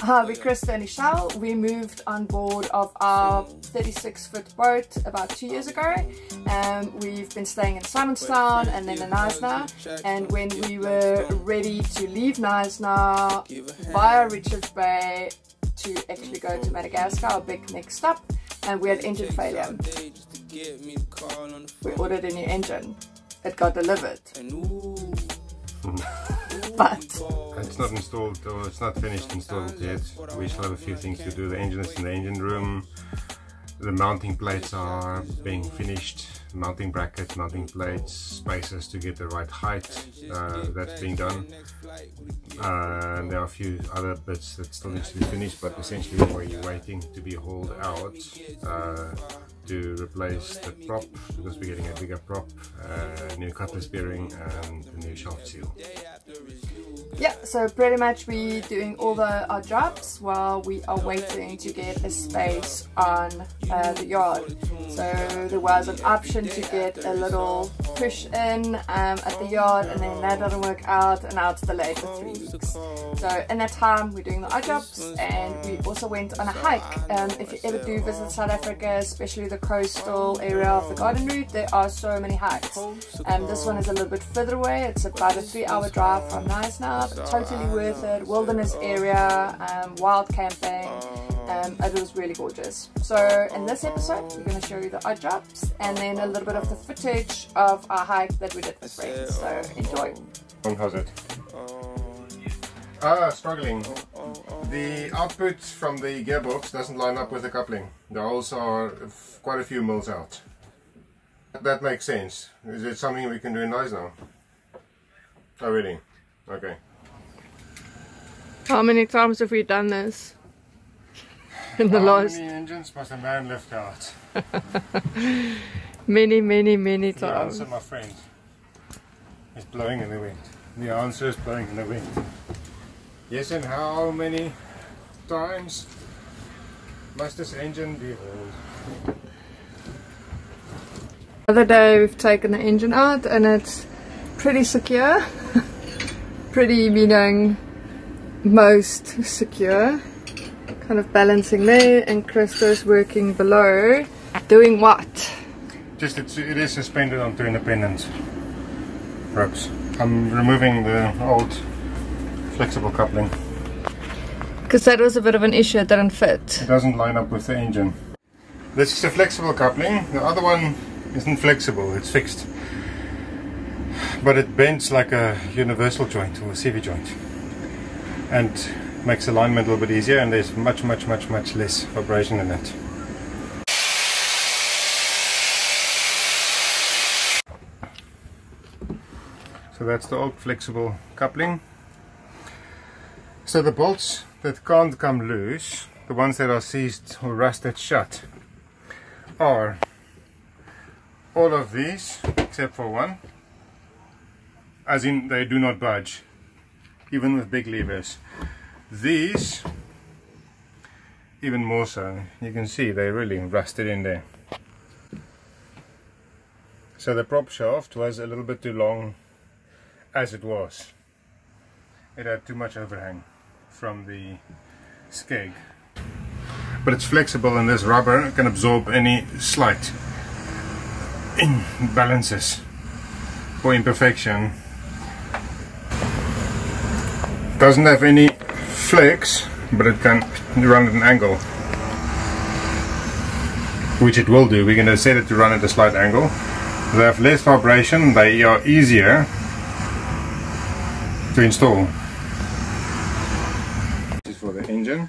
Hi, we're Krista and Michelle. We moved on board of our 36-foot boat about 2 years ago. We've been staying in Simonstown and then in Knysna. And when we were ready to leave Knysna via Richards Bay to actually go to Madagascar, our big next stop, and we had engine failure. We ordered a new engine. It got delivered. But it's not installed, or it's not finished installed yet. We still have a few things to do. The engine is in the engine room. The mounting plates are being finished. Mounting brackets, mounting plates, spacers to get the right height. That's being done. And there are a few other bits that still need to be finished, but essentially we're waiting to be hauled out to replace the prop, because we're getting a bigger prop, new cutlass bearing and a new shaft seal. yeah, so pretty much we're doing all our jobs while we are waiting to get a space on the yard. So there was an option to get a little push in at the yard, and then that didn't work out, and now it's delayed for 3 weeks. So in that time we're doing the jobs, and we also went on a hike. If you ever do visit South Africa, especially the coastal area of the garden route, there are so many hikes. This one is a little bit further away. It's about a 3-hour drive from Knysna, but totally worth it. Wilderness area, wild camping. It was really gorgeous. So in this episode we're going to show you the odd jobs and then a little bit of the footage of our hike that we did with friends. So enjoy. How's it? Struggling. The output from the gearbox doesn't line up with the coupling. The holes are quite a few mils out. That makes sense. Is it something we can do in Knysna? Oh really? Okay. How many times have we done this? In the last... How many engines must a man lift out? many times. The answer, my friend, is blowing in the wind. The answer is blowing in the wind. Yes, and how many times must this engine be hauled? The other day we've taken the engine out and it's pretty secure. Pretty meaning most secure. Kind of balancing there, and Krista's working below. Doing what? Just it is suspended on 2 independent ropes. I'm removing the old flexible coupling. Because that was a bit of an issue, it didn't fit. It doesn't line up with the engine. This is a flexible coupling. The other one isn't flexible, it's fixed. But it bends like a universal joint or a CV joint. And makes alignment a little bit easier, and there's much less vibration in it. So that's the old flexible coupling. So the bolts that can't come loose, the ones that are seized or rusted shut, are all of these except for one, as in they do not budge, even with big levers. These, even more so, you can see they're really rusted in there. So the prop shaft was a little bit too long as it was. It had too much overhang from the skeg. But it's flexible, and this rubber can absorb any slight imbalances or imperfection. Doesn't have any flex, but it can run at an angle, which it will do. We're going to set it to run at a slight angle. They have less vibration, they are easier to install. This is for the engine.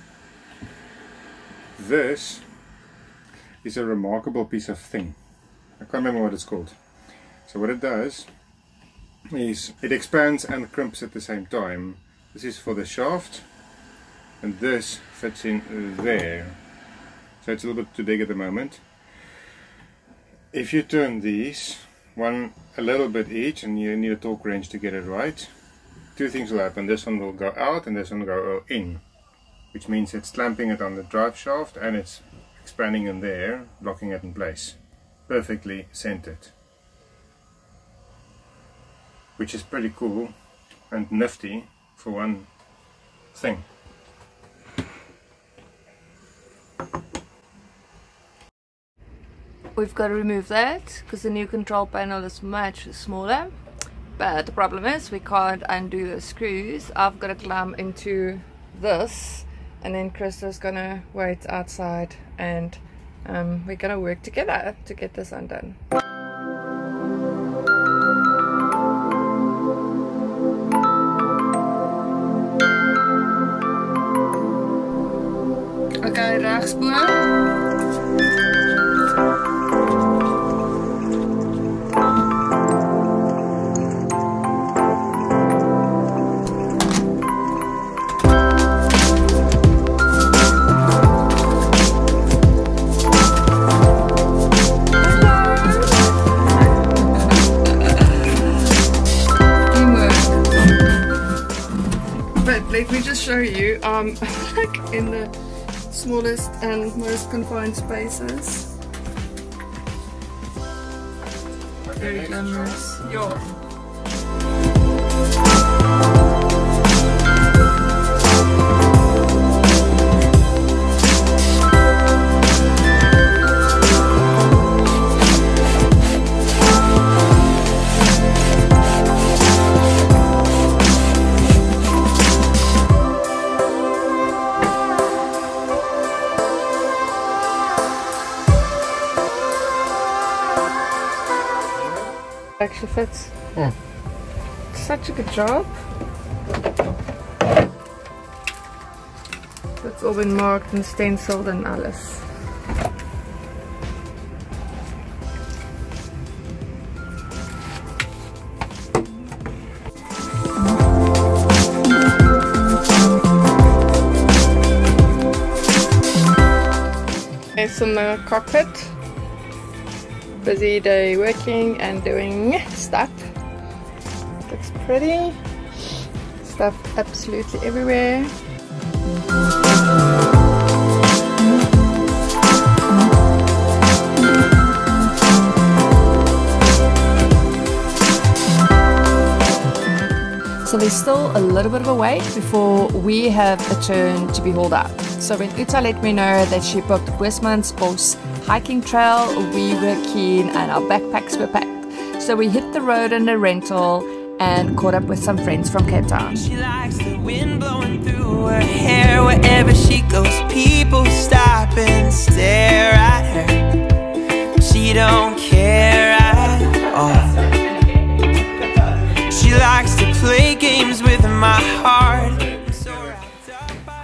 This is a remarkable piece of thing. I can't remember what it's called. So what it does is it expands and crimps at the same time. This is for the shaft, and this fits in there. So it's a little bit too big at the moment. If you turn these, one a little bit each, and you need a torque wrench to get it right, two things will happen. This one will go out and this one will go in, which means it's clamping it on the drive shaft and it's expanding in there, locking it in place. Perfectly centered. Which is pretty cool and nifty for one thing. we've got to remove that because the new control panel is much smaller. But the problem is we can't undo the screws. I've got to climb into this, and then Krista's gonna wait outside, and we're gonna work together to get this undone. Okay, regspoor. Let me just show you, like in the smallest and most confined spaces. Very glamorous. Yeah. Actually fits. Such a good job. It's all been marked and stenciled and alles. It's in the cockpit. Busy day working and doing stuff. Looks pretty. Stuff absolutely everywhere. So there's still a little bit of a wait before we have a turn to be hauled out. So when Uta let me know that she booked Boosmansbos hiking trail, we were keen and our backpacks were packed. So we hit the road in a rental and caught up with some friends from Cape Town. She likes the wind blowing through her hair. Wherever she goes, people stop and stare at her. She don't care at all. She likes to play games with my heart.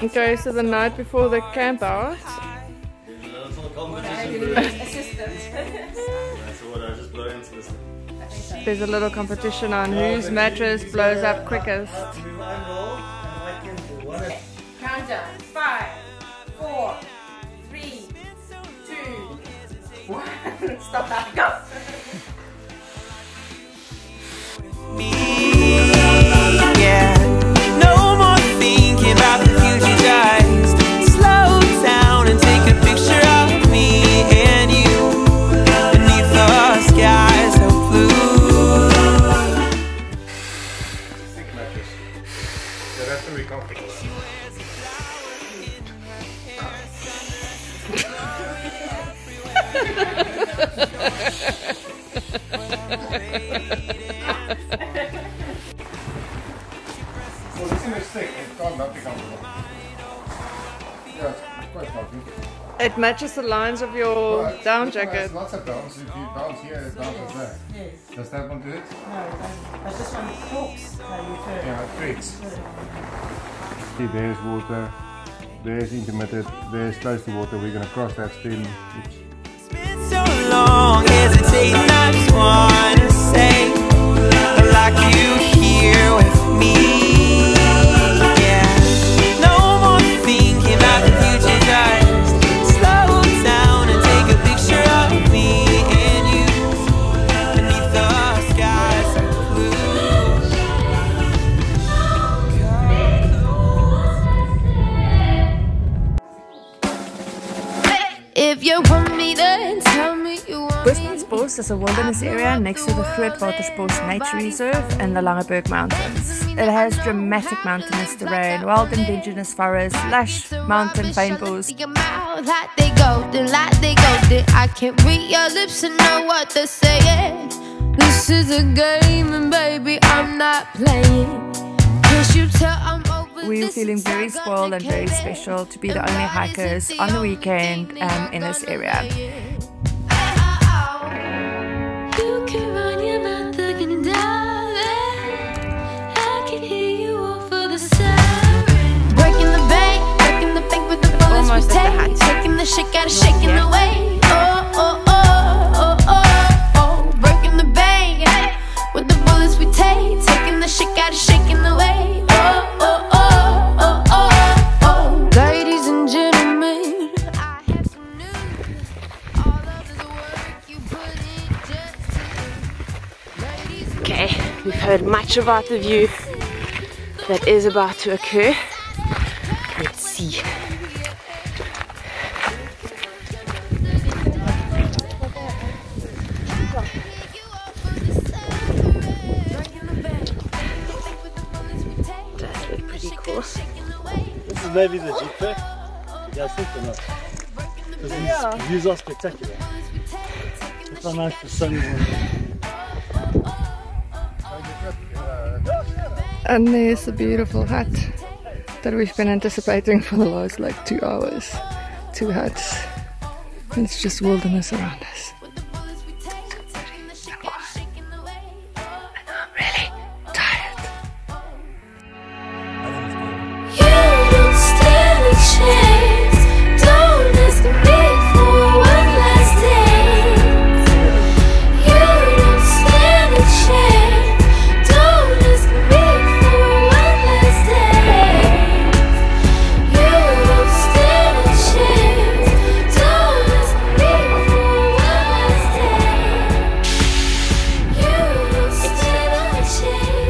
Okay, so the night before the camp out, there's a little competition on whose mattress blows up quickest. Countdown. 5, 4, 3, 2, 1. Stop that. Go. Yeah, no more thinking about the future, guys. Slow down and take a picture of me and you beneath the skies so blue. Thick mattress. So that's going to be comfortable. Well, this thing is thick, it can't not be comfortable. Yeah, it's quite comfy. It matches the lines of your down jacket. There's lots of downs. If you bounce here, it bounces there. Yes. Does that one do it? No, it doesn't. But this one talks how you turn. Yeah, it creaks. See, there's water, there's intermittent, there's close to water. We're going to cross that stream. Oops. It's been so long, hesitating, I just want to say I like you here with me. Yeah, no more thinking about the future, just slow down and take a picture of me and you beneath the skies so blue. If you want me to tell me you want me. Boosmansbos Boosmansbos is a wilderness area next to the Grootvadersbosch Nature Reserve in the Langeberg Mountains. It has dramatic mountainous terrain, wild indigenous forests, lush mountain fynbos. I can't read your lips and know what they're saying. This is a game and baby I'm not playing. Can't you tell I'm over? We're feeling very spoiled and very special to be the only hikers on the weekend in this area. You can run your mouth looking down. I can hear you over the siren. Breaking the bank with the bullets we take. Taking the shit out of shaking the way. Oh, oh, oh, oh, oh, oh. Breaking the bank with the bullets we take. Taking the shit out of shaking the way. Oh, oh, oh, oh, oh, oh. Ladies and gentlemen, I have some news. All of this work you put in just to. Okay, we've heard much about the view that is about to occur. Let's see. That look pretty cool. This is maybe the Jeep pack. You guys think or not? Because these views are spectacular. It's so nice for sunny morning. And there's the beautiful hut that we've been anticipating for the last like 2 hours. 2 huts. And it's just wilderness around us.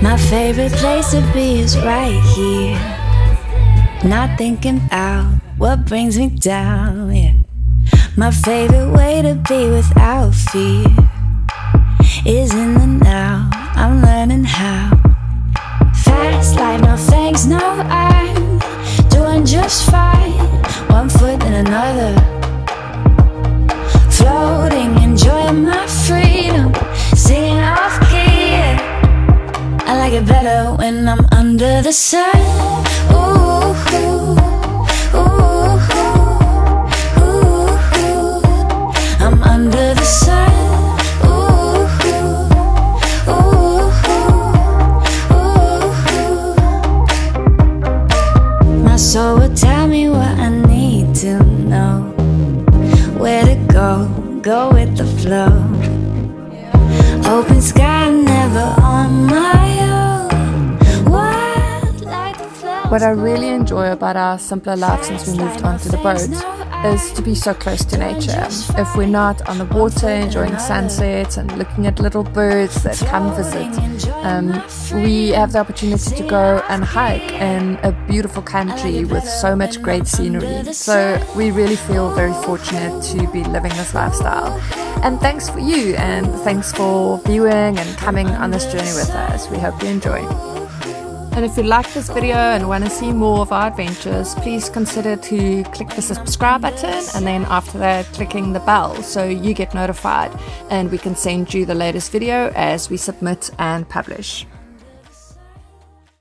My favorite place to be is right here. Not thinking about what brings me down, yeah. My favorite way to be without fear is in the now. I'm learning how. Fast life, no thanks, no, I'm doing just fine. One foot in another, floating, enjoying my freedom, singing off key, yeah. I like it better when I'm under the sun. Ooh, ooh, ooh, ooh, ooh. I'm under the sun. Ooh, ooh, ooh, ooh. My soul will tell me what I need to know. Where to go with the flow. Open sky, never on my own. Wild like the flowers. What I really enjoy about our simpler life since we moved onto the boat is to be so close to nature. If we're not on the water enjoying sunsets and looking at little birds that come visit, we have the opportunity to go and hike in a beautiful country with so much great scenery. So we really feel very fortunate to be living this lifestyle. And thanks for you, and thanks for viewing and coming on this journey with us. We hope you enjoy. And if you like this video and want to see more of our adventures, please consider to click the subscribe button, and then after that clicking the bell so you get notified and we can send you the latest video as we submit and publish.